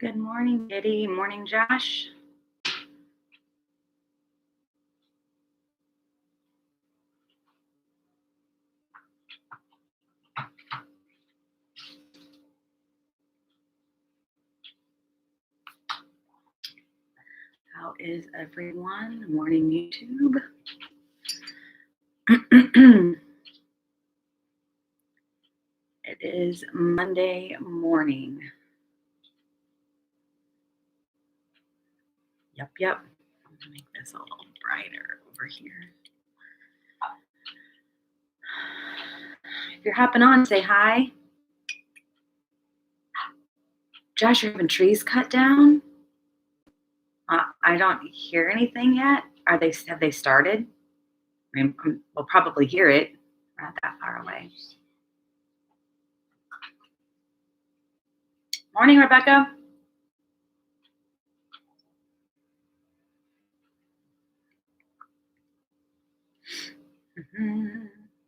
Good morning, Diddy. Morning, Josh. How is everyone? Morning, YouTube. It is Monday morning. Yep. I'm gonna make this a little brighter over here. If you're hopping on, say hi. Josh, you're having trees cut down? I don't hear anything yet. Have they started? I mean, we'll probably hear it. We're not that far away. Morning, Rebecca.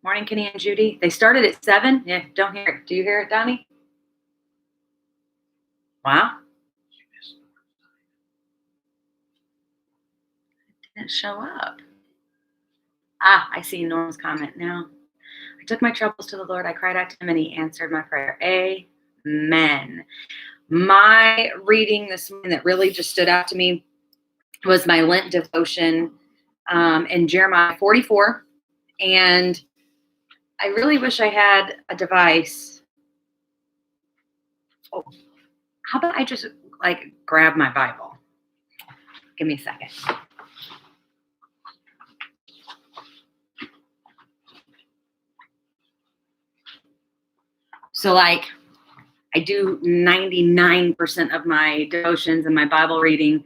Morning, Kenny and Judy. They started at 7. Yeah, don't hear it. Do you hear it, Donnie? Wow. It didn't show up. I see Norm's comment now. I took my troubles to the Lord. I cried out to him and he answered my prayer. Amen. My reading this morning that really just stood out to me was my Lent devotion in Jeremiah 44. And I really wish I had a device. Oh, how about I just grab my Bible? Give me a second. So I do 99% of my devotions and my Bible reading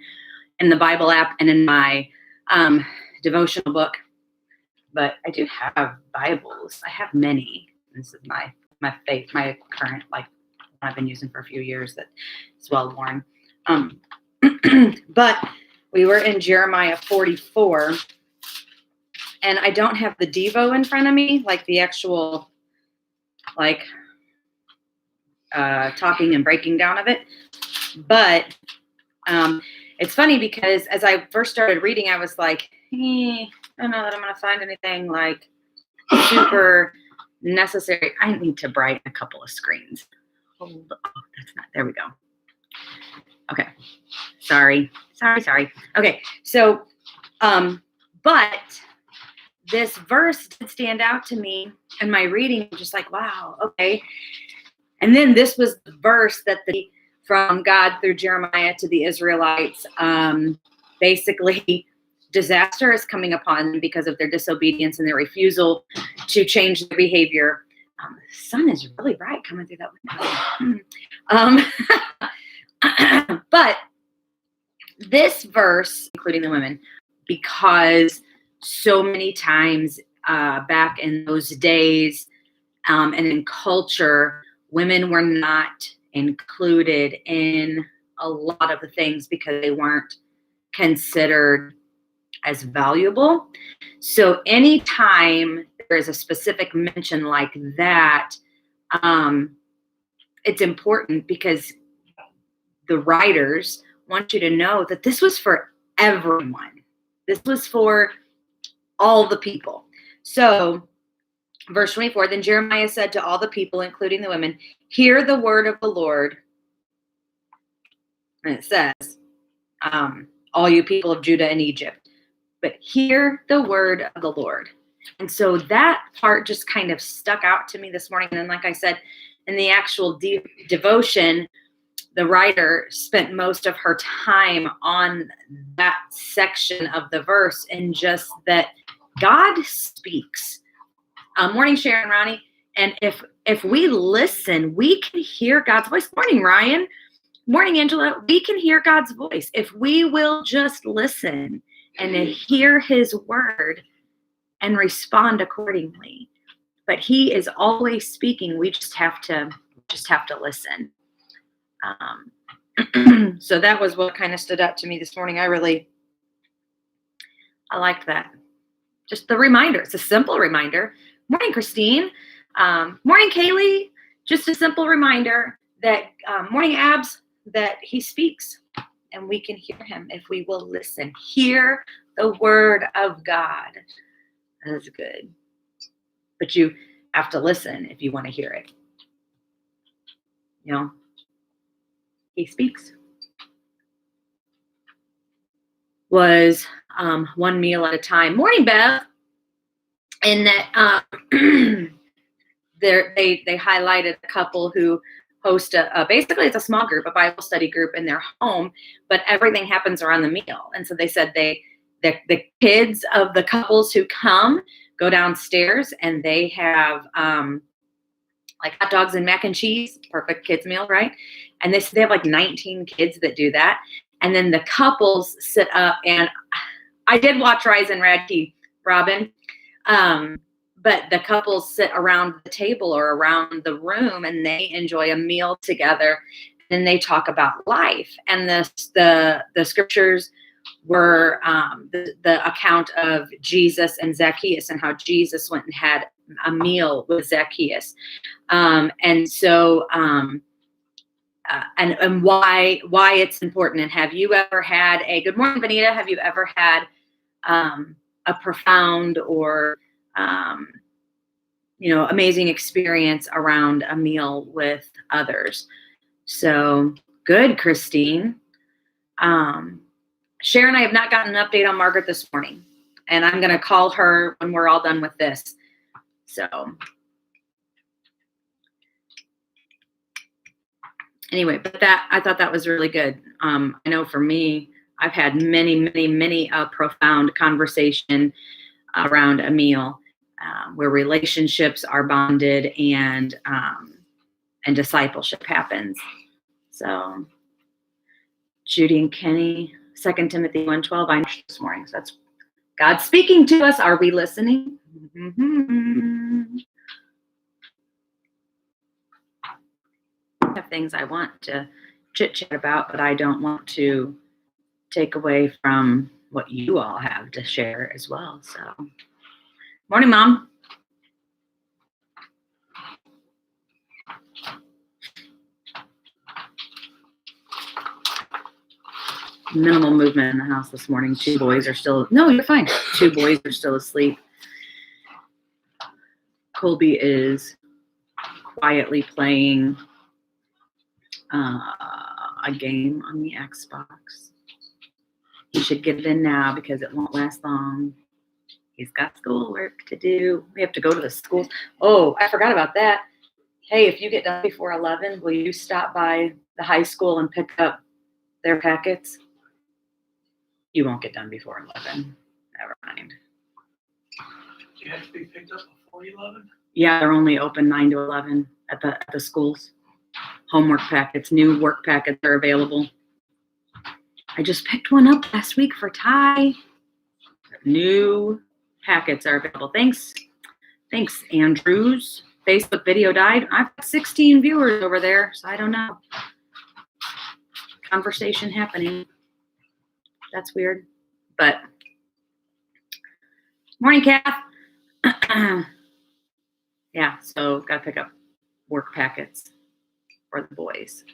in the Bible app and in my devotional book. But I do have Bibles. I have many. This is my faith, my current, one I've been using for a few years that is well worn. But we were in Jeremiah 44, and I don't have the Devo in front of me, like the actual, talking and breaking down of it. But it's funny because as I first started reading, I was like, I don't know that I'm going to find anything super necessary. I need to brighten a couple of screens. That's not, there we go. Okay. Sorry. Okay. So, but this verse did stand out to me in my reading, just wow, okay. And then this was the verse that from God through Jeremiah to the Israelites, basically disaster is coming upon them because of their disobedience and their refusal to change their behavior. The sun is really bright coming through that window. But this verse, including the women, because so many times back in those days and in culture, women were not included in a lot of the things because they weren't considered as valuable. So anytime there is a specific mention like that, it's important because the writers want you to know that this was for everyone. This was for all the people. So verse 24, then Jeremiah said to all the people, including the women, hear the word of the Lord. And it says, all you people of Judah and Egypt, but hear the word of the Lord. And so that part just kind of stuck out to me this morning. And then, like I said, in the actual devotion, the writer spent most of her time on that section of the verse and just that God speaks. Morning, Sharon, Ronnie. And if we listen, we can hear God's voice. Morning, Ryan. Morning, Angela. We can hear God's voice if we will just listen and to hear his word and respond accordingly. But he is always speaking. We just have to listen. So that was what kind of stood out to me this morning. I liked that. Just the reminder. It's a simple reminder. Morning, Christine. Morning, Kaylee. Just a simple reminder that morning, Abs, that he speaks and we can hear him if we will listen. Hear the word of God. That is good. But you have to listen if you want to hear it. You know, he speaks. Was one meal at a time. Morning, Bev. And that they highlighted a couple who host basically it's a small group, a Bible study group in their home, but everything happens around the meal. And so they said the kids of the couples who come go downstairs and they have like hot dogs and mac and cheese, perfect kids meal, right? And they have like 19 kids that do that. And then the couples sit up, and I did watch Rise and Radke, Robin, but the couples sit around the table or around the room and they enjoy a meal together, and they talk about life. And the scriptures were the account of Jesus and Zacchaeus and how Jesus went and had a meal with Zacchaeus. And so and why it's important. And have you ever had good morning, Benita, have you ever had a profound or amazing experience around a meal with others? So good, Christine. Sharon, I have not gotten an update on Margaret this morning, and I'm going to call her when we're all done with this. So anyway, but I thought that was really good. I know for me, I've had many profound conversation around a meal where relationships are bonded and discipleship happens. So Judy and Kenny, 2 Timothy 1:12, I know this morning. So that's God speaking to us. Are we listening? Mm-hmm. I have things I want to chit-chat about, but I don't want to take away from what you all have to share as well. So, morning, Mom. Minimal movement in the house this morning. Two boys are still, no, you're fine. Two boys are still asleep. Colby is quietly playing a game on the Xbox. He should get it in now because it won't last long. He's got schoolwork to do. We have to go to the schools. Oh, I forgot about that. Hey, if you get done before 11, will you stop by the high school and pick up their packets? You won't get done before 11. Never mind. Do you have to be picked up before 11? Yeah, they're only open 9 to 11 at the schools. Homework packets, new work packets are available. I just picked one up last week for Ty. New packets are available. Thanks, Andrews. Facebook video died. I've got 16 viewers over there, so I don't know. Conversation happening. That's weird. But morning, Kath. Yeah, so got to pick up work packets for the boys.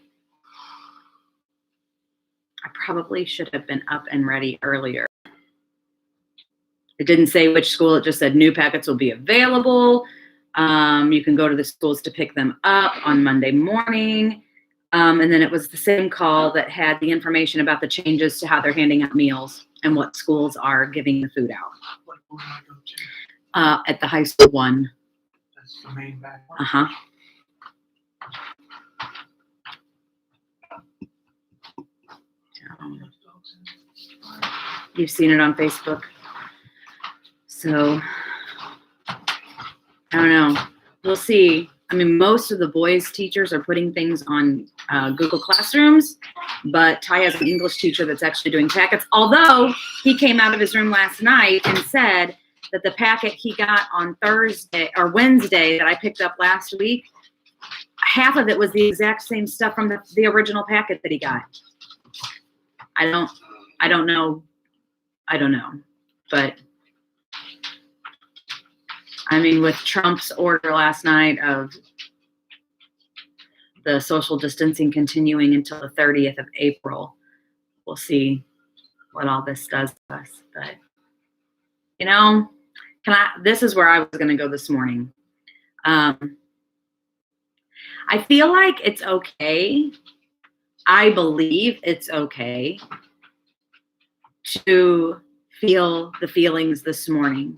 I probably should have been up and ready earlier. It didn't say which school. It just said new packets will be available. You can go to the schools to pick them up on Monday morning. And then it was the same call that had the information about the changes to how they're handing out meals and what schools are giving the food out. What one I go to? At the high school one. That's the main back one. Uh-huh. You've seen it on Facebook. So, I don't know. We'll see. I mean, most of the boys' teachers are putting things on Google Classrooms, But Ty has an English teacher that's actually doing packets, although he came out of his room last night and said that the packet he got on Thursday or Wednesday that I picked up last week, half of it was the exact same stuff from the original packet that he got. I don't know. But I mean, with Trump's order last night of the social distancing continuing until the 30th of April, we'll see what all this does to us. But, you know, this is where I was going to go this morning. I feel like it's okay. I believe it's okay to feel the feelings this morning.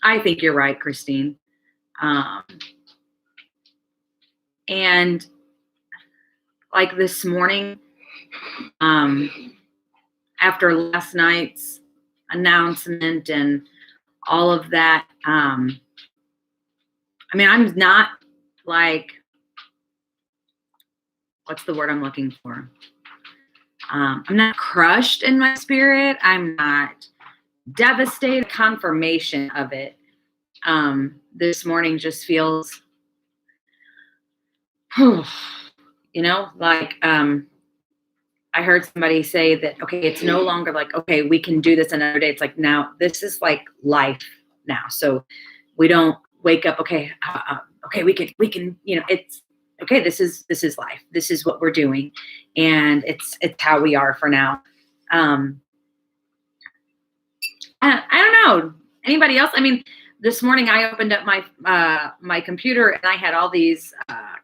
I think you're right, Christine. And like this morning, after last night's announcement and all of that, I mean, I'm not like, what's the word I'm looking for? I'm not crushed in my spirit. I'm not devastated. Confirmation of it this morning just feels, you know, like I heard somebody say that, okay, it's no longer like, okay, we can do this another day. It's like, now this is like life now. So we don't wake up, okay, we can, you know, it's okay. This is life. This is what we're doing. And it's how we are for now. I don't know. Anybody else? I mean, this morning I opened up my computer and I had all these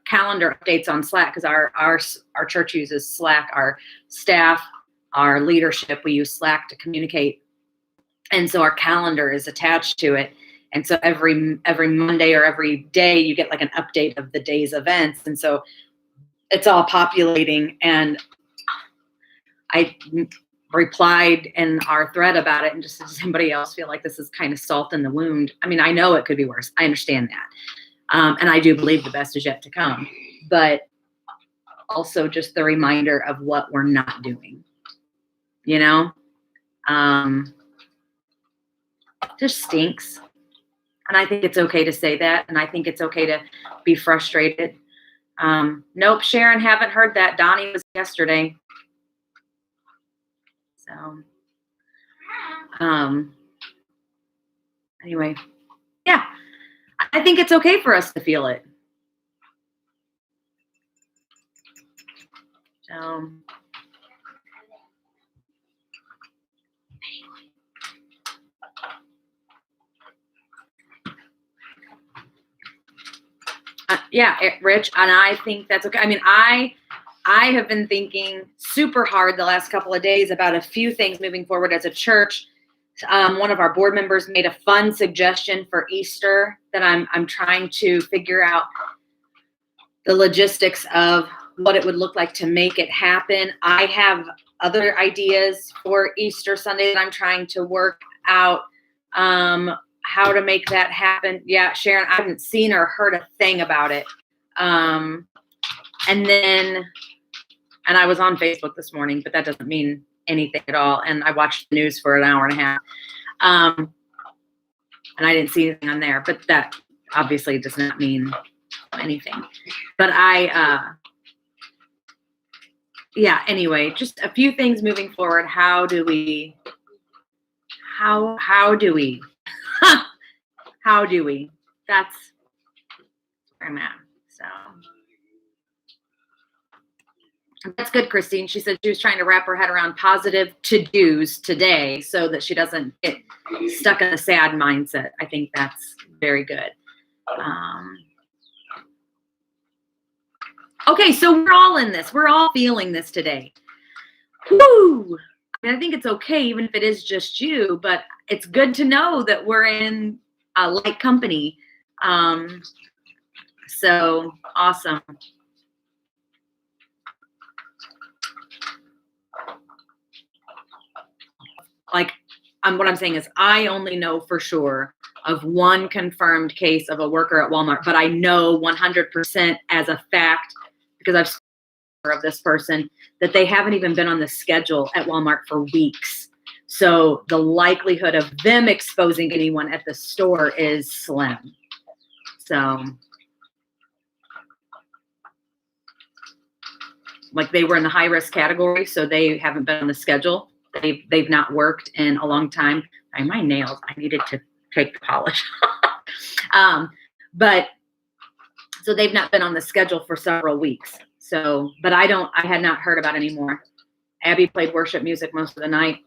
calendar updates on Slack because our church uses Slack. Our staff, our leadership, we use Slack to communicate, and so our calendar is attached to it. And so every Monday or every day you get like an update of the day's events, and so it's all populating. And I replied in our thread about it and just, does anybody else feel like this is kind of salt in the wound? I mean, I know it could be worse. I understand that. And I do believe the best is yet to come. But also just the reminder of what we're not doing, you know? Just stinks. And I think it's okay to say that. And I think it's okay to be frustrated. Nope, Sharon, haven't heard that. Donnie was yesterday. So, anyway, yeah, I think it's okay for us to feel it. So, yeah, Rich, and I think that's okay. I mean, I have been thinking super hard the last couple of days about a few things moving forward as a church. One of our board members made a fun suggestion for Easter that I'm trying to figure out the logistics of what it would look like to make it happen. I have other ideas for Easter Sunday that I'm trying to work out how to make that happen. Yeah, Sharon, I haven't seen or heard a thing about it. And I was on Facebook this morning, but that doesn't mean anything at all. And I watched the news for an hour and a half. And I didn't see anything on there, but that obviously does not mean anything. But yeah, anyway, just a few things moving forward. How do we, that's where I'm at. So that's good, Christine. She said she was trying to wrap her head around positive to-dos today so that she doesn't get stuck in a sad mindset. I think that's very good. Okay, so we're all in this. We're all feeling this today. Woo! I mean, I think it's okay, even if it is just you, but it's good to know that we're in a light company. So awesome. Like, what I'm saying is I only know for sure of one confirmed case of a worker at Walmart, but I know 100% as a fact because I've of this person that they haven't even been on the schedule at Walmart for weeks. So the likelihood of them exposing anyone at the store is slim. So, like, they were in the high risk category, so they haven't been on the schedule. They've not worked in a long time. My nails, I needed to take the polish. But so they've not been on the schedule for several weeks. So, but I had not heard about any more. Abby played worship music most of the night.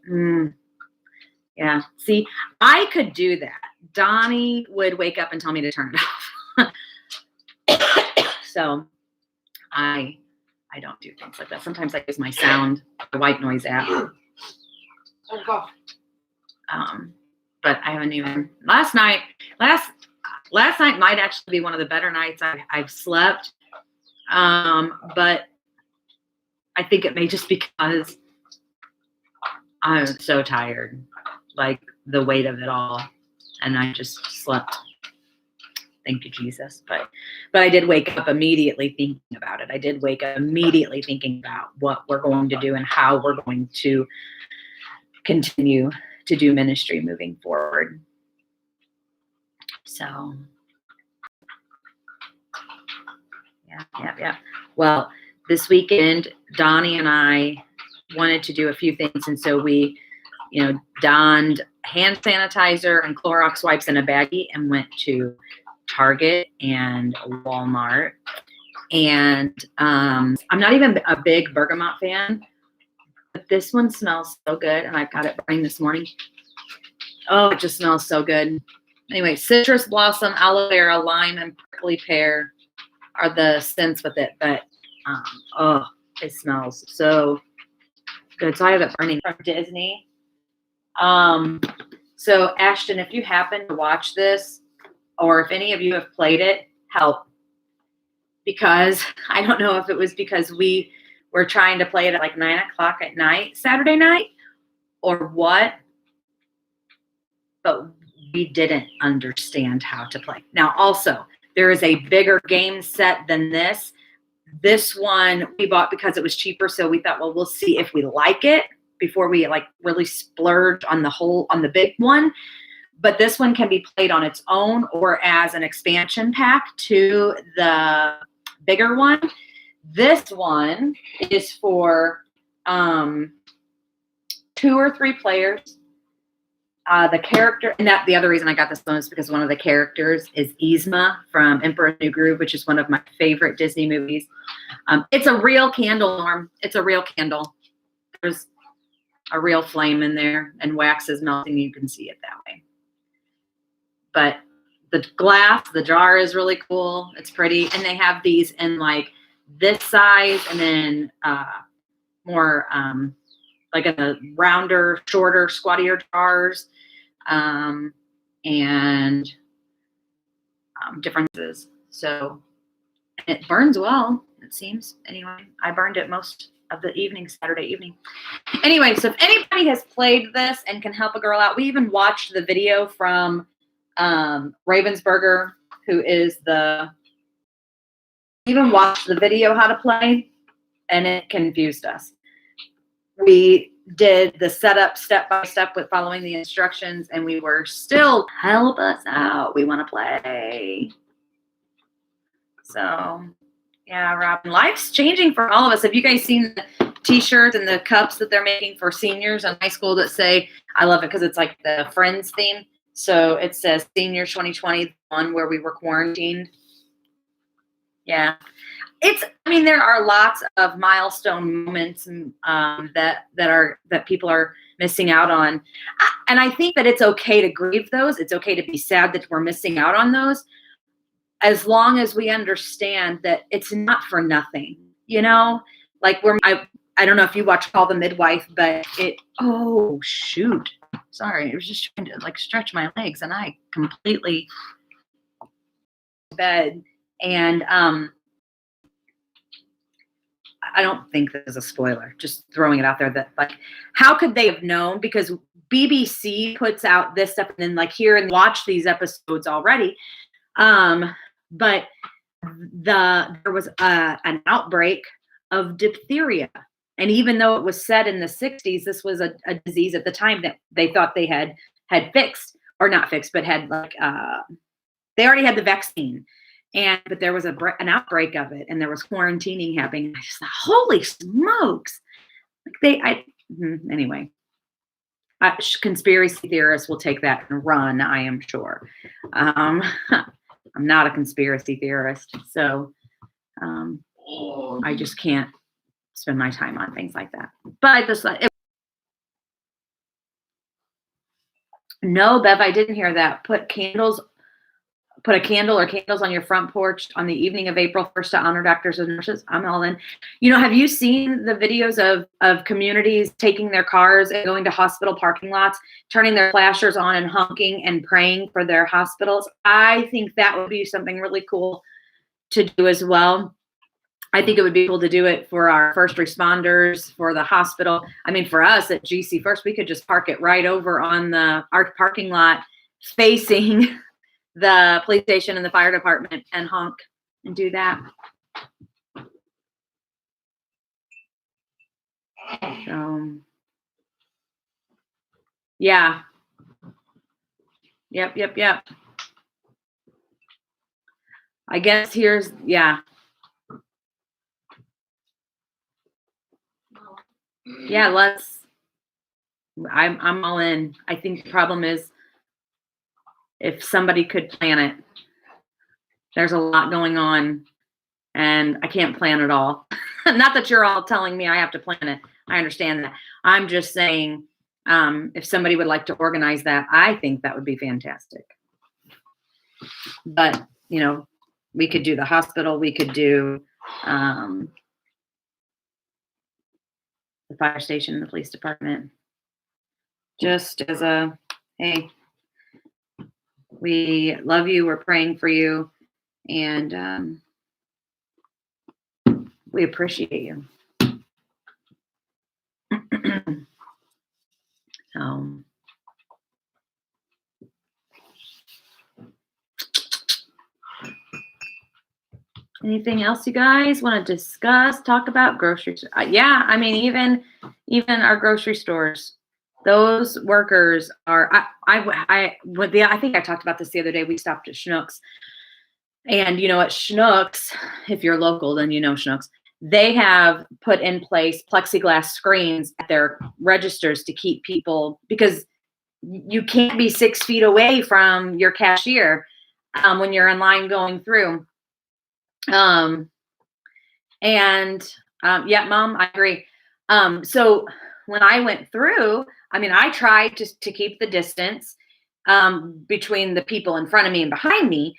Yeah. See, I could do that. Donnie would wake up and tell me to turn it off. So I don't do things like that. Sometimes I use my sound, the white noise app. But I haven't even last night might actually be one of the better nights I've slept. But I think it may just because I'm so tired, like the weight of it all. And I just slept. Thank you, Jesus. But I did wake up immediately thinking about it. I did wake up immediately thinking about what we're going to do and how we're going to continue to do ministry moving forward. So, yeah. Well, this weekend, Donnie and I wanted to do a few things. And so we, donned hand sanitizer and Clorox wipes in a baggie and went to Target and Walmart. And I'm not even a big bergamot fan, but this one smells so good. And I got it burning this morning. Oh, it just smells so good. Anyway, citrus blossom, aloe vera, lime, and prickly pear are the scents with it. But it smells so good. So I have it burning from Disney. So Ashton, if you happen to watch this, or if any of you have played it, help. Because I don't know if it was because we were trying to play it at like 9 o'clock at night, Saturday night, or what, but we didn't understand how to play. Now, also, there is a bigger game set than this. This one we bought because it was cheaper, so we thought, well, we'll see if we like it before we like really splurge on the big one. But this one can be played on its own or as an expansion pack to the bigger one. This one is for 2 or 3 players. The character, and that the other reason I got this one is because one of the characters is Yzma from Emperor's New Groove, which is one of my favorite Disney movies. It's a real candle, Norm. It's a real candle. There's a real flame in there, and wax is melting. You can see it that way. But the glass, the jar is really cool. It's pretty, and they have these in like this size, and then more like a rounder, shorter, squattier jars, and differences. So it burns well, it seems. Anyway, I burned it most of the evening, Saturday evening. Anyway, so if anybody has played this and can help a girl out, we even watched the video from Ravensburger, who is even watched the video how to play, and it confused us. We did the setup step by step with following the instructions, and we were still, help us out. We want to play. So, yeah, Robin, life's changing for all of us. Have you guys seen the t-shirts and the cups that they're making for seniors in high school that say, I love it because it's like the Friends theme. So it says Seniors 2020, one where we were quarantined. Yeah. There are lots of milestone moments that people are missing out on. And I think that it's okay to grieve those. It's okay to be sad that we're missing out on those, as long as we understand that it's not for nothing, like I don't know if you watch Call the Midwife, but oh shoot. Sorry. I was just trying to like stretch my legs and I completely bed. And, I don't think this is a spoiler, just throwing it out there that like, how could they have known? Because BBC puts out this stuff and then like hear and watch these episodes already. But there was an outbreak of diphtheria. And even though it was said in the 60s, this was a disease at the time that they thought they had fixed, or not fixed, but had like, they already had the vaccine. But there was an outbreak of it, and there was quarantining happening. I just thought, holy smokes. Anyway, conspiracy theorists will take that and run, I am sure. I'm not a conspiracy theorist, so I just can't spend my time on things like that. But no, Bev, I didn't hear that. Put a candle or candles on your front porch on the evening of April 1st to honor doctors and nurses. I'm all in. Have you seen the videos of communities taking their cars and going to hospital parking lots, turning their flashers on and honking and praying for their hospitals? I think that would be something really cool to do as well. I think it would be cool to do it for our first responders, for the hospital. I mean, for us at GC First, we could just park it right over on our parking lot facing the police station and the fire department and honk and do that. So, yeah. Yep. I guess yeah, I'm all in. I think the problem is if somebody could plan it. There's a lot going on, and I can't plan it all. Not that you're all telling me I have to plan it. I understand that. I'm just saying, if somebody would like to organize that, I think that would be fantastic. But, we could do the hospital. We could do the fire station, the police department. Just as hey, we love you. We're praying for you. And we appreciate you. Anything else you guys want to discuss? Talk about grocery store? Yeah, I mean, even our grocery stores, those workers are. I think I talked about this the other day. We stopped at Chinooks, and at Chinooks, if you're local, then Chinooks. They have put in place plexiglass screens at their registers to keep people, because you can't be 6 feet away from your cashier when you're in line going through. Yeah, Mom, I agree. So when I went through, I tried to keep the distance between the people in front of me and behind me,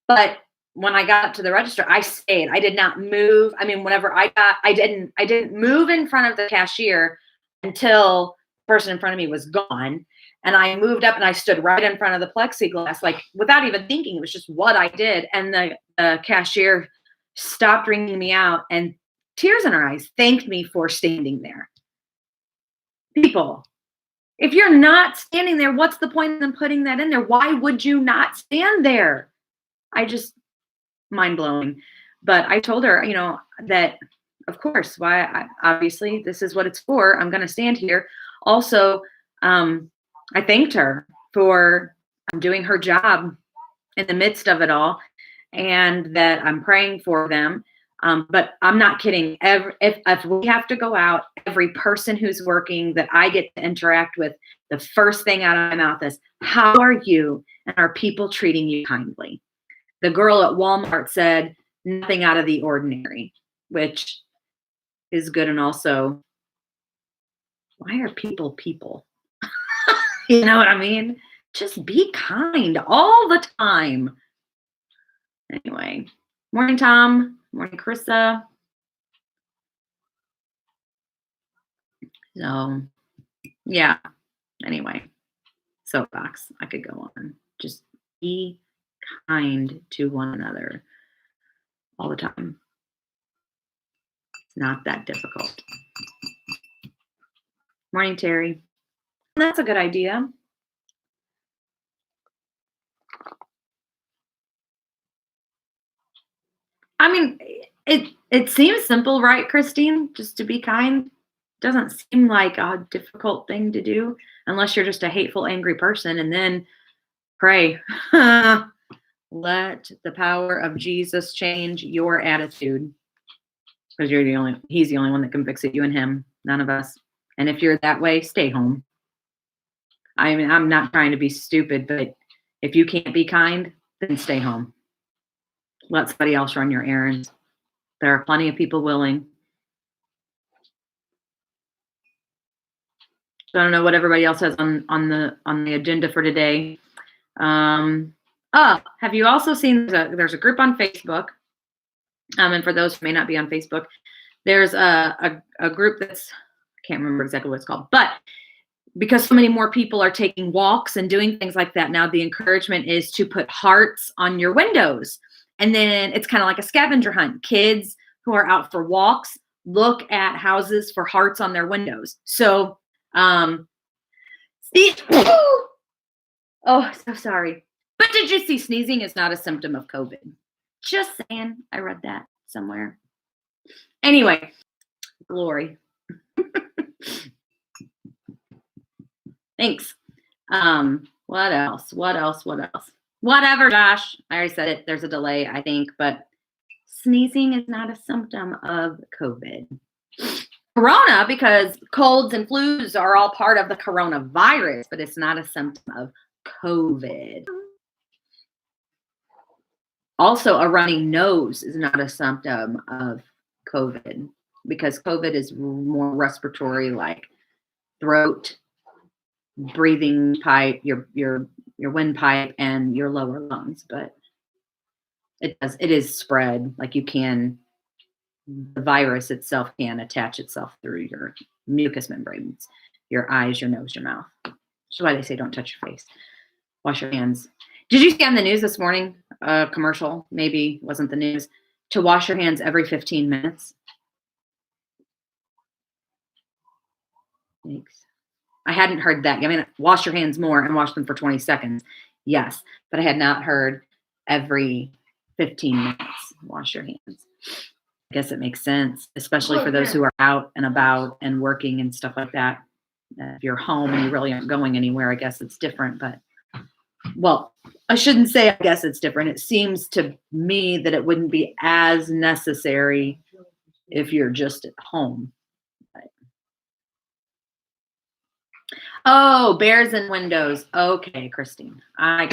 but when I got to the register, I stayed. I did not move. Whenever I didn't move in front of the cashier until the person in front of me was gone. And I moved up and I stood right in front of the plexiglass, like without even thinking. It was just what I did. And the cashier stopped ringing me out, and tears in her eyes, thanked me for standing there. People, if you're not standing there, what's the point in putting that in there? Why would you not stand there? Mind blowing. But I told her, that of course, obviously this is what it's for. I'm going to stand here. Also, I thanked her for doing her job in the midst of it all, and that I'm praying for them. But I'm not kidding. If we have to go out, every person who's working that I get to interact with, the first thing out of my mouth is, how are you? And are people treating you kindly? The girl at Walmart said, nothing out of the ordinary, which is good. And also, why are people people? You know what I mean? Just be kind all the time. Anyway, morning, Tom. Morning, Carissa. So, yeah. Anyway, soapbox. I could go on. Just be kind to one another all the time. It's not that difficult. Morning, Terry. That's a good idea. It seems simple, right, Christine? Just to be kind. Doesn't seem like a difficult thing to do unless you're just a hateful, angry person. And then pray. Let the power of Jesus change your attitude. Because he's the only one that can fix it, you and him, none of us. And if you're that way, stay home. I mean, I'm not trying to be stupid, but if you can't be kind, then stay home. Let somebody else run your errands. There are plenty of people willing. So I don't know what everybody else has on the agenda for today. Have you also seen there's a group on Facebook? And for those who may not be on Facebook, there's a group that's, I can't remember exactly what it's called, but because so many more people are taking walks and doing things like that now, the encouragement is to put hearts on your windows. And then it's kind of like a scavenger hunt. Kids who are out for walks look at houses for hearts on their windows. So, oh, so sorry. But did you see sneezing is not a symptom of COVID? Just saying. I read that somewhere. Anyway, glory. Thanks. What else? Whatever, Josh. I already said it. There's a delay, I think, but sneezing is not a symptom of COVID. Corona, because colds and flus are all part of the coronavirus, but it's not a symptom of COVID. Also, a runny nose is not a symptom of COVID because COVID is more respiratory, like throat, breathing pipe, your windpipe, and your lower lungs. But it is spread. Like the virus itself can attach itself through your mucous membranes, your eyes, your nose, your mouth. That's why they say don't touch your face. Wash your hands. Did you see on the news this morning, a commercial, maybe wasn't the news, to wash your hands every 15 minutes? Thanks. I hadn't heard that. I mean, wash your hands more and wash them for 20 seconds. Yes, but I had not heard every 15 minutes wash your hands. I guess it makes sense, especially for those who are out and about and working and stuff like that. If you're home and you really aren't going anywhere, I guess it's different. But, well, I shouldn't say I guess it's different. It seems to me that it wouldn't be as necessary if you're just at home. Oh, bears and windows. Okay, Christine. I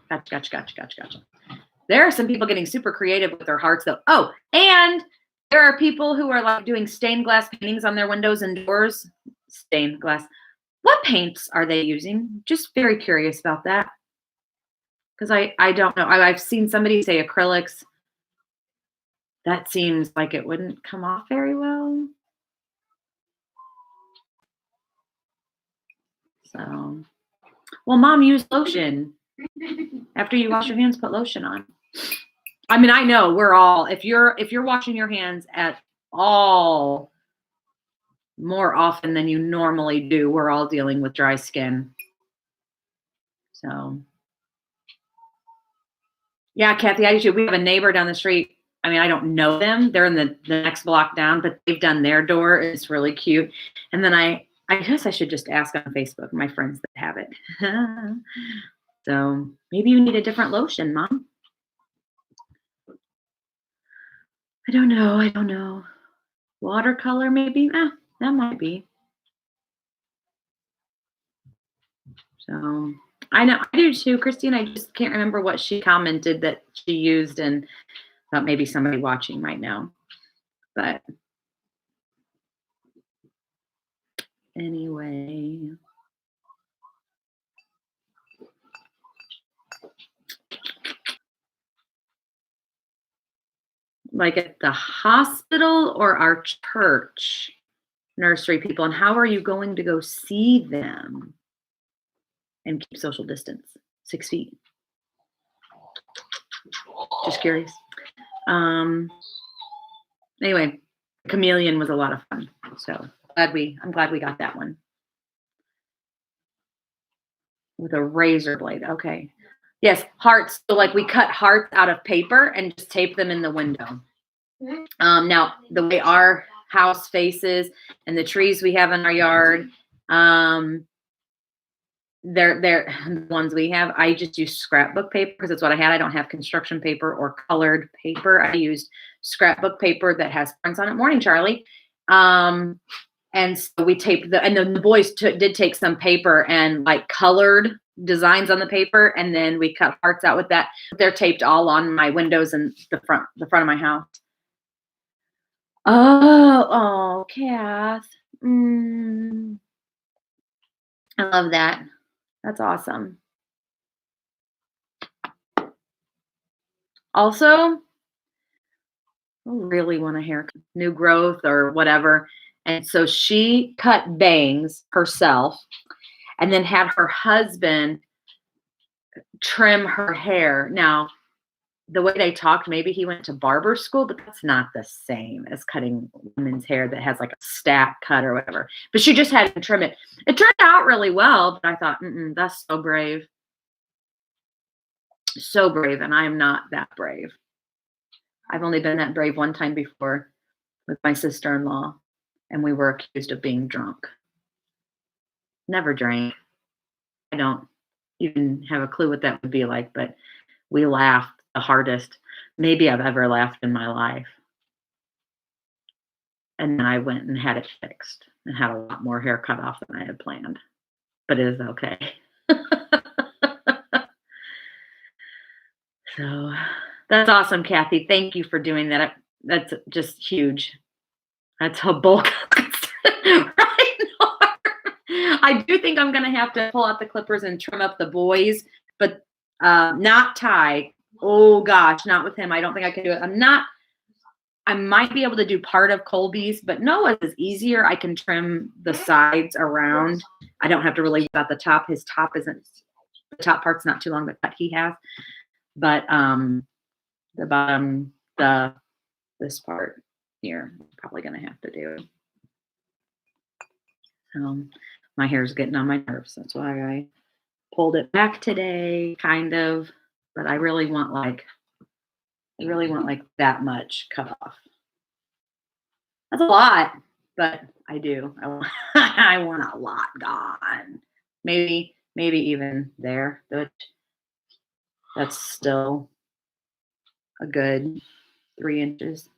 gotcha. There are some people getting super creative with their hearts, though. Oh, and there are people who are like doing stained glass paintings on their windows and doors. Stained glass. What paints are they using? Just very curious about that. Because I don't know. I've seen somebody say acrylics. That seems like it wouldn't come off very well. So, well, Mom, use lotion. After you wash your hands, put lotion on. I mean, I know we're all, if you're washing your hands at all more often than you normally do, we're all dealing with dry skin. So, yeah, Kathy, I do too. We have a neighbor down the street. I mean, I don't know them. They're in the next block down, but they've done their door. It's really cute. And then I guess I should just ask on Facebook, my friends that have it. So maybe you need a different lotion, Mom. I don't know. Watercolor, maybe? That might be. So I know I do too, Christine. I just can't remember what she commented that she used, and thought maybe somebody watching might know. But anyway. Like at the hospital or our church nursery people, and how are you going to go see them and keep social distance 6 feet? Just curious. Anyway, chameleon was a lot of fun, so I'm glad we got that one with a razor blade. Okay. Yes, hearts. So like we cut hearts out of paper and just tape them in the window. Now, the way our house faces and the trees we have in our yard, they're the ones we have. I just use scrapbook paper because it's what I had. I don't have construction paper or colored paper. I used scrapbook paper that has prints on it. Morning, Charlie. And so we taped and then the boys did take some paper and like colored designs on the paper, and then we cut hearts out with that. They're taped all on my windows and the front of my house. Oh, Kath. I love that. That's awesome. Also, I really want a haircut, new growth or whatever. And so she cut bangs herself and then had her husband trim her hair. Now, the way they talked, maybe he went to barber school, but that's not the same as cutting women's hair that has like a stack cut or whatever. But she just had to trim it. It turned out really well, but I thought, that's so brave. So brave, and I am not that brave. I've only been that brave one time before with my sister-in-law, and we were accused of being drunk. Never drank. I don't even have a clue what that would be like, but we laughed the hardest maybe I've ever laughed in my life. And then I went and had it fixed and had a lot more hair cut off than I had planned, but it is okay. So that's awesome, Kathy. Thank you for doing that. That's just huge. That's a bulk. Right? I do think I'm going to have to pull out the clippers and trim up the boys, but not Ty. Oh gosh, not with him. I don't think I can do it. I might be able to do part of Colby's, but Noah's is easier. I can trim the sides around. I don't have to really cut the top. His top isn't, the top part's not too long to cut he has. But the bottom, this part here, I'm probably going to have to do. My hair's getting on my nerves. That's why I pulled it back today, kind of. But I really want like that much cut off. That's a lot, but I do. I want a lot gone. Maybe even there. That's still a good 3 inches.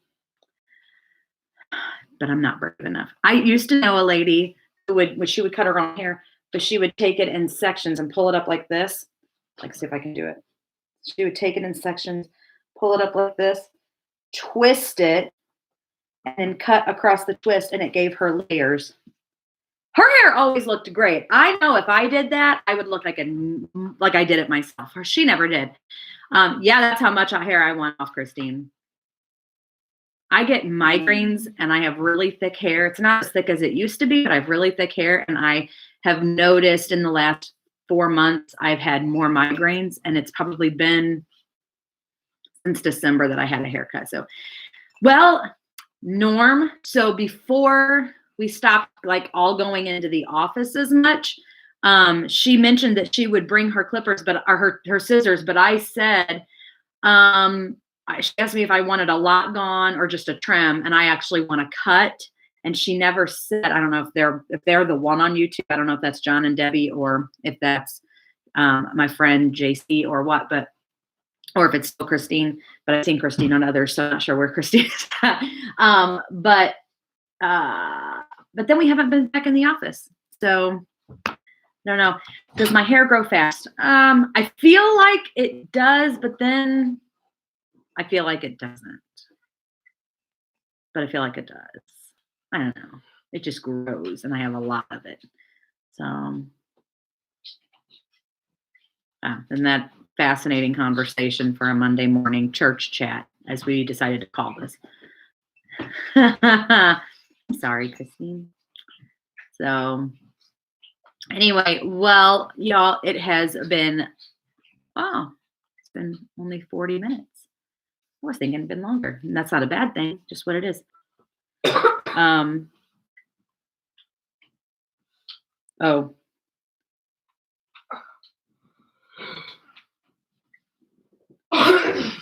But I'm not brave enough. I used to know a lady who she would cut her own hair, but she would take it in sections and pull it up like this. Like, see if I can do it. She would take it in sections, pull it up like this, twist it, and then cut across the twist, and it gave her layers. Her hair always looked great. I know if I did that, I would look like I did it myself. She never did. Yeah, that's how much hair I want off, Christine. I get migraines and I have really thick hair. It's not as thick as it used to be, but I have really thick hair. And I have noticed in the last 4 months, I've had more migraines, and it's probably been since December that I had a haircut. So, well, Norm, so before we stopped like all going into the office as much, she mentioned that she would bring her clippers, or her scissors, but I said, she asked me if I wanted a lot gone or just a trim, and I actually want to cut. And she never said, I don't know if they're the one on YouTube. I don't know if that's John and Debbie or if that's my friend JC or what, or if it's still Christine. But I've seen Christine on others, so I'm not sure where Christine is at. But then we haven't been back in the office, so I don't know. Does my hair grow fast? I feel like it does, but then I feel like it doesn't. But I feel like it does. I don't know. It just grows, and I have a lot of it. So, and that fascinating conversation for a Monday morning church chat, as we decided to call this. Sorry, Christine. So, anyway, well, y'all, it has been, it's been only 40 minutes. I was thinking it'd been longer, and that's not a bad thing, just what it is.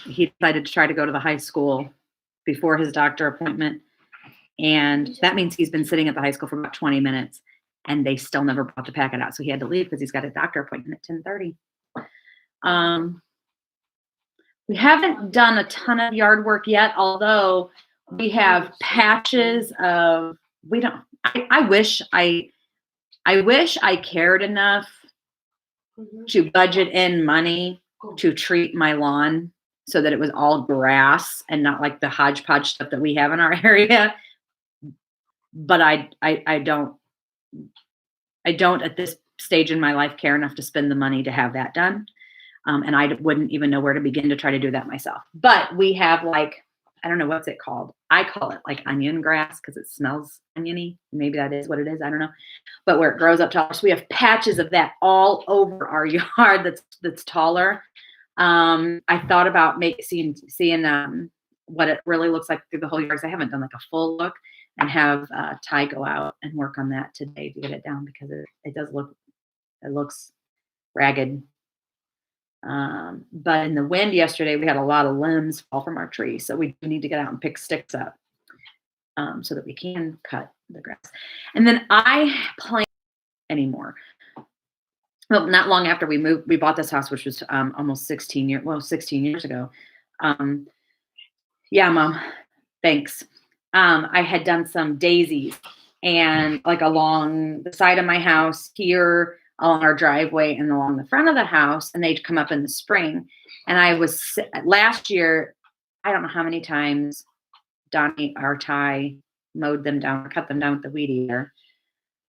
He decided to try to go to the high school before his doctor appointment. And that means he's been sitting at the high school for about 20 minutes and they still never brought the packet out. So he had to leave because he's got a doctor appointment at 10:30. We haven't done a ton of yard work yet, although we have patches of, I wish I cared enough to budget in money to treat my lawn so that it was all grass and not like the hodgepodge stuff that we have in our area. But I don't at this stage in my life care enough to spend the money to have that done. And I wouldn't even know where to begin to try to do that myself. But we have like, I don't know, what's it called? I call it like onion grass because it smells oniony. Maybe that is what it is. I don't know. But where it grows up taller. So we have patches of that all over our yard that's taller. I thought about seeing what it really looks like through the whole yard. I haven't done like a full look, and have Ty go out and work on that today to get it down because it looks ragged. But in the wind yesterday, we had a lot of limbs fall from our tree. So we need to get out and pick sticks up so that we can cut the grass. And then I plan anymore. Well, not long after we bought this house, which was almost 16 years ago. Yeah, Mom, thanks. I had done some daisies and like along the side of my house here, along our driveway and along the front of the house, and they'd come up in the spring. And I was last year, I don't know how many times Donnie or Ty mowed them down or cut them down with the weed eater.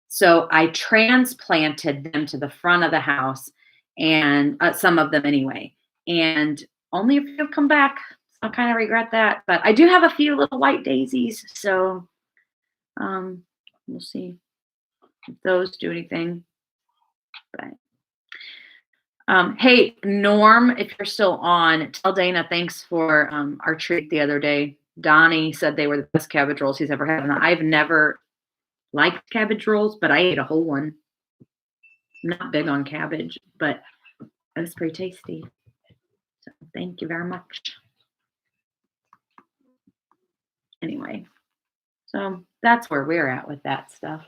So I transplanted them to the front of the house, and some of them anyway. And only a few have come back. I kind of regret that, but I do have a few little white daisies. So we'll see if those do anything. But hey, Norm, if you're still on, tell Dana thanks for our treat the other day. Donnie said they were the best cabbage rolls he's ever had. And I've never liked cabbage rolls, but I ate a whole one. I'm not big on cabbage, but it was pretty tasty. So thank you very much. Anyway, so that's where we're at with that stuff.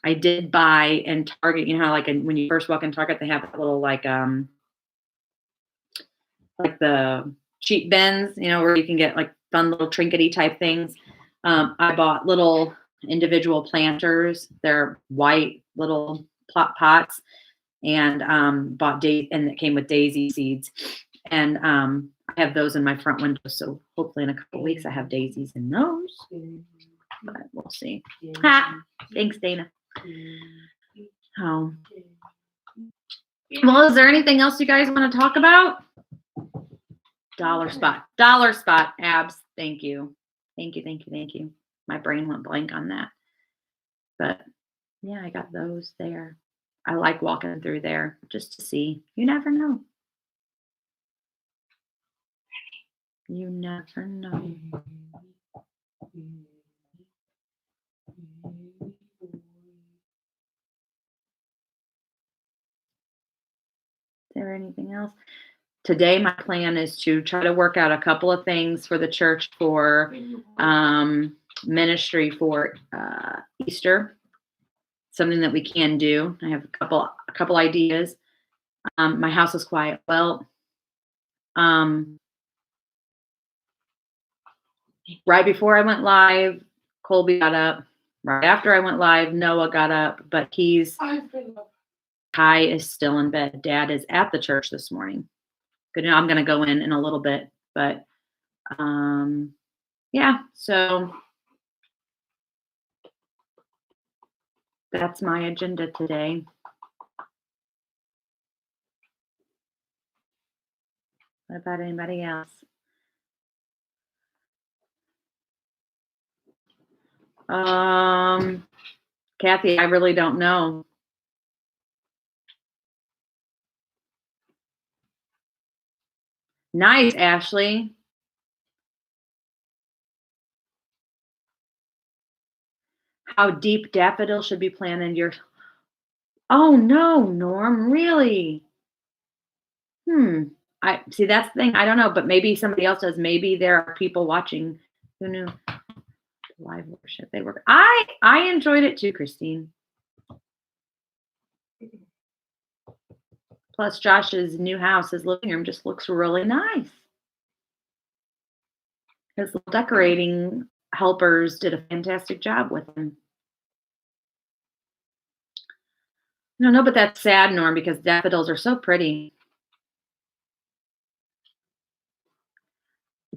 I did buy in Target, you know how like when you first walk in Target, they have that little like the cheap bins, you know, where you can get like fun little trinkety type things. I bought little individual planters. They're white little plot pots, and bought and it came with daisy seeds. And I have those in my front window. So hopefully in a couple of weeks I have daisies in those. But we'll see. Ha! Thanks, Dana. Oh. Well, is there anything else you guys want to talk about? Dollar spot abs. Thank you. My brain went blank on that. But yeah, I got those there. I like walking through there just to see. You never know. You never know. Is there anything else? Today, my plan is to try to work out a couple of things for the church for ministry for Easter. Something that we can do. I have a couple ideas. My house is quiet. Well, right before I went live, Colby got up. Right after I went live, Noah got up, but Kai is still in bed. Dad is at the church this morning. Good. I'm going to go in a little bit, but yeah. So that's my agenda today. What about anybody else? Kathy, I really don't know. Nice, Ashley. How deep daffodil should be planted in your... Oh no, Norm, really? I see, that's the thing. I don't know, but maybe somebody else does. Maybe there are people watching who knew live worship. They were. I enjoyed it too, Christine. Plus, Josh's new house, his living room just looks really nice. His little decorating helpers did a fantastic job with him. No, but that's sad, Norm, because daffodils are so pretty.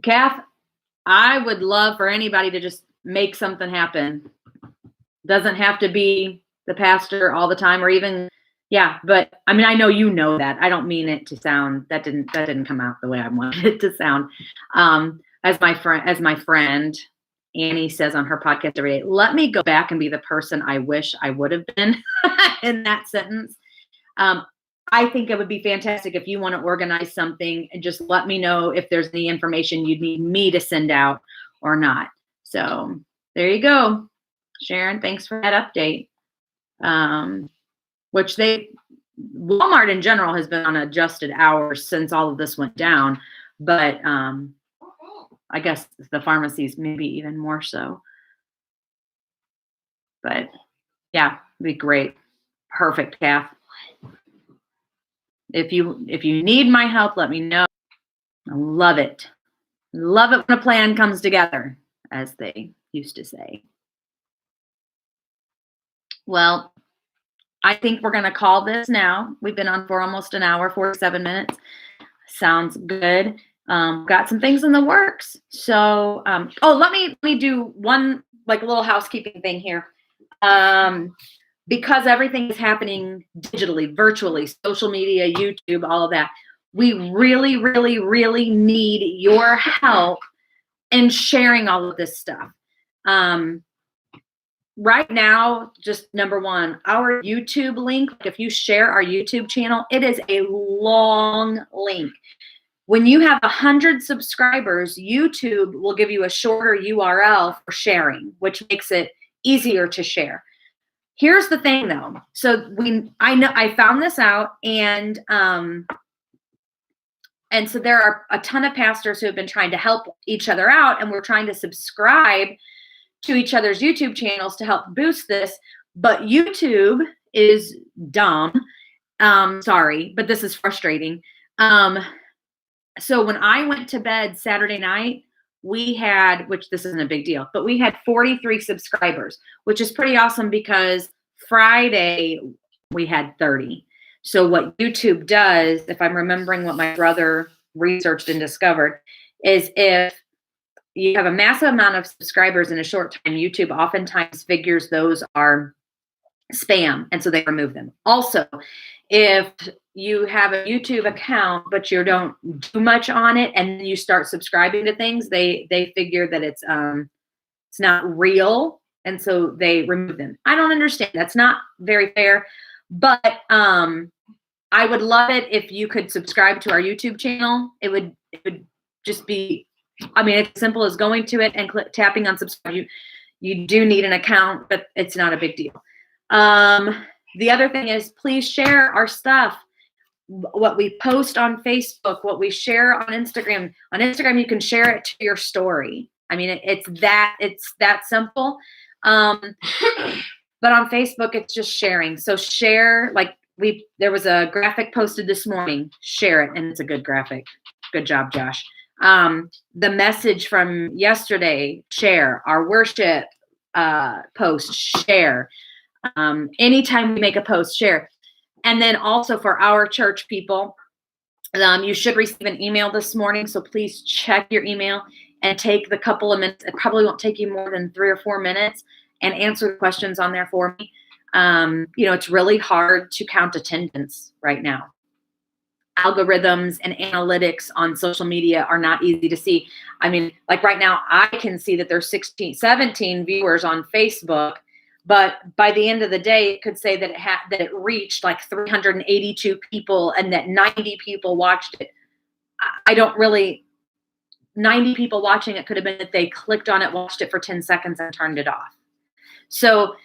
Kath, I would love for anybody to just make something happen. Doesn't have to be the pastor all the time, or even, yeah, but I mean, I know you know that. I don't mean it to sound, that didn't come out the way I wanted it to sound. As my friend Annie says on her podcast every day, let me go back and be the person I wish I would have been in that sentence. I think it would be fantastic if you want to organize something and just let me know if there's any information you'd need me to send out or not. So there you go. Sharon, thanks for that update. Which Walmart in general has been on adjusted hours since all of this went down, but I guess the pharmacies maybe even more so. But yeah, it'd be great. Perfect, Kath. If you need my help, let me know. I love it. Love it when a plan comes together, as they used to say. Well, I think we're going to call this now. We've been on for almost an hour, 47 minutes. Sounds good. Got some things in the works. So, let me do one like little housekeeping thing here. Because everything is happening digitally, virtually, social media, YouTube, all of that, we really, really, really need your help in sharing all of this stuff. Right now, just number one, our YouTube link, if you share our YouTube channel, it is a long link. When you have 100 subscribers, YouTube will give you a shorter URL for sharing, which makes it easier to share. Here's the thing though. So I found this out, and so there are a ton of pastors who have been trying to help each other out, and we're trying to subscribe to each other's YouTube channels to help boost this. But YouTube is dumb. Sorry, but this is frustrating. So when I went to bed Saturday night, we had, which this isn't a big deal, but we had 43 subscribers, which is pretty awesome because Friday we had 30. So what YouTube does, if I'm remembering what my brother researched and discovered, is if you have a massive amount of subscribers in a short time, YouTube oftentimes figures those are spam, and so they remove them. Also, if you have a YouTube account but you don't do much on it and you start subscribing to things, they figure that it's not real, and so they remove them. I don't understand. That's not very fair, but I would love it if you could subscribe to our YouTube channel. It would just be, I mean, it's as simple as going to it and tapping on subscribe. You do need an account, but it's not a big deal. The other thing is, please share our stuff. What we post on Facebook, what we share on Instagram. On Instagram, you can share it to your story. I mean, it's that simple. But on Facebook, it's just sharing. So share, like there was a graphic posted this morning. Share it, and it's a good graphic. Good job, Josh. The message from yesterday, share. Our worship post, share. Anytime we make a post, share. And then also for our church people, you should receive an email this morning, so please check your email and take the couple of minutes. It probably won't take you more than 3 or 4 minutes, and answer the questions on there for me. It's really hard to count attendance right now. Algorithms and analytics on social media are not easy to see. I mean, like right now, I can see that there's 17 viewers on Facebook, but by the end of the day, it could say that it reached like 382 people and that 90 people watched it. 90 people watching it could have been that they clicked on it, watched it for 10 seconds and turned it off. So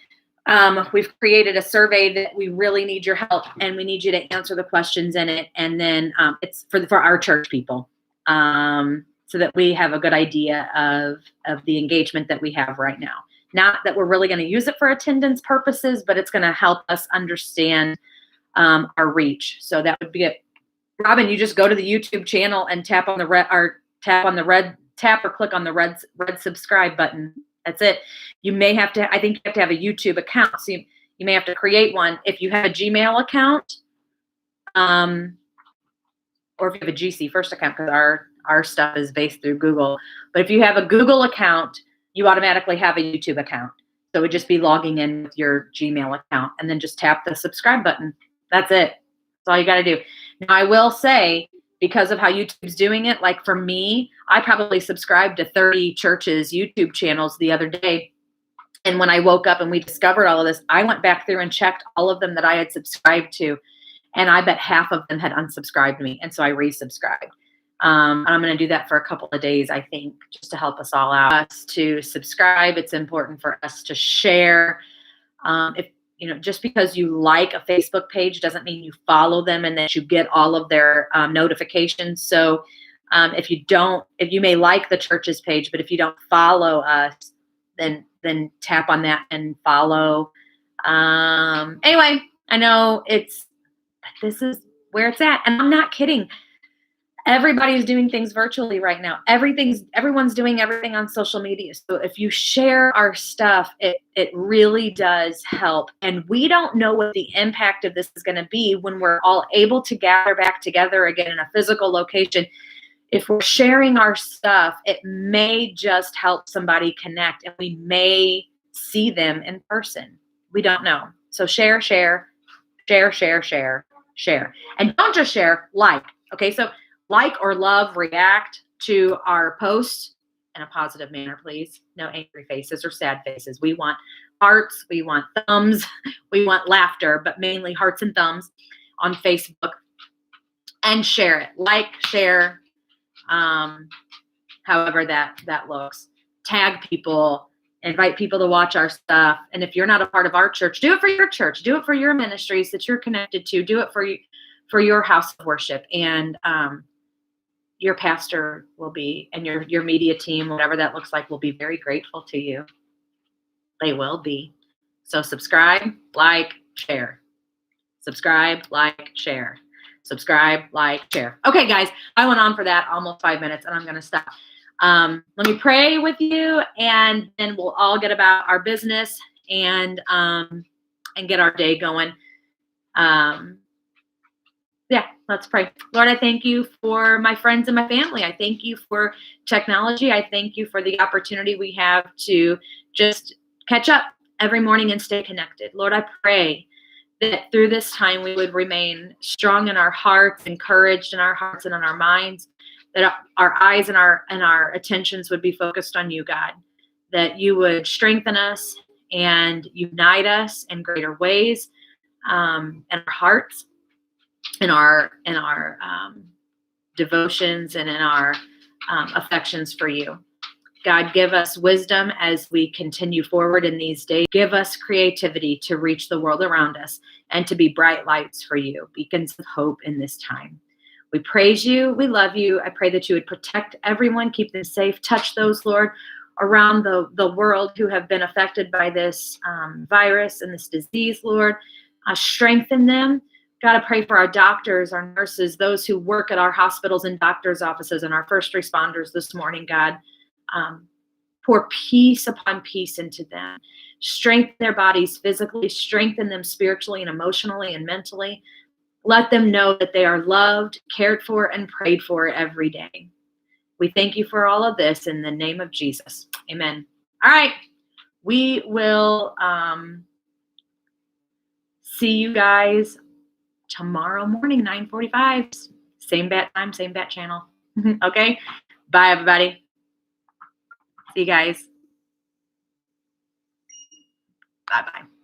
We've created a survey that we really need your help, and we need you to answer the questions in it. And then it's for our church people, so that we have a good idea of the engagement that we have right now. Not that we're really going to use it for attendance purposes, but it's going to help us understand our reach. So that would be it. Robin, you just go to the YouTube channel and tap on the red or click on the red subscribe button. That's it. You may have to, I think you have to have a YouTube account. So you may have to create one. If you have a Gmail account, or if you have a GC First account, because our stuff is based through Google. But if you have a Google account, you automatically have a YouTube account. So it would just be logging in with your Gmail account and then just tap the subscribe button. That's it. That's all you got to do. Now, I will say, because of how YouTube's doing it, like for me, I probably subscribed to 30 churches' YouTube channels the other day. And when I woke up and we discovered all of this, I went back through and checked all of them that I had subscribed to. And I bet half of them had unsubscribed me. And so I resubscribed. And I'm going to do that for a couple of days, I think, just to help us all out. Us to subscribe. It's important for us to share. If just because you like a Facebook page doesn't mean you follow them and that you get all of their notifications. So if you may like the church's page, but if you don't follow us, then tap on that and follow. Anyway, I know this is where it's at. And I'm not kidding. Everybody's doing things virtually right now. Everyone's doing everything on social media. So if you share our stuff, it really does help. And we don't know what the impact of this is going to be when we're all able to gather back together again in a physical location. If we're sharing our stuff, it may just help somebody connect, and we may see them in person. We don't know. So share. And don't just share, like. Okay, so like or love, react to our posts in a positive manner, please. No angry faces or sad faces. We want hearts, we want thumbs, we want laughter, but mainly hearts and thumbs on Facebook. And share it. Like, share, however that looks. Tag people, invite people to watch our stuff. And if you're not a part of our church, do it for your church. Do it for your ministries that you're connected to. Do it for your house of worship. And your pastor will be, and your media team, whatever that looks like, will be very grateful to you. They will be. So subscribe, like, share. Subscribe, like, share. Subscribe, like, share. Okay, guys, I went on for that almost 5 minutes, and I'm going to stop. Let me pray with you, and then we'll all get about our business and get our day going. Yeah, let's pray. Lord, I thank you for my friends and my family. I thank you for technology. I thank you for the opportunity we have to just catch up every morning and stay connected. Lord, I pray that through this time we would remain strong in our hearts, encouraged in our hearts and in our minds, that our eyes and our attentions would be focused on you, God, that you would strengthen us and unite us in greater ways in our hearts, in our devotions, and in our affections for you. God, give us wisdom as we continue forward in these days. Give us creativity to reach the world around us and to be bright lights for you, beacons of hope in this time. We praise you. We love you. I pray that you would protect everyone, keep them safe. Touch those, Lord, around the world who have been affected by this virus and this disease, Lord. Strengthen them. God, I pray for our doctors, our nurses, those who work at our hospitals and doctors' offices, and our first responders this morning, God. Pour peace upon peace into them. Strengthen their bodies physically, strengthen them spiritually and emotionally and mentally. Let them know that they are loved, cared for, and prayed for every day. We thank you for all of this in the name of Jesus. Amen. All right. We will see you guys tomorrow morning, 9:45. Same bat time, same bat channel. Okay? Bye, everybody. See you guys. Bye-bye.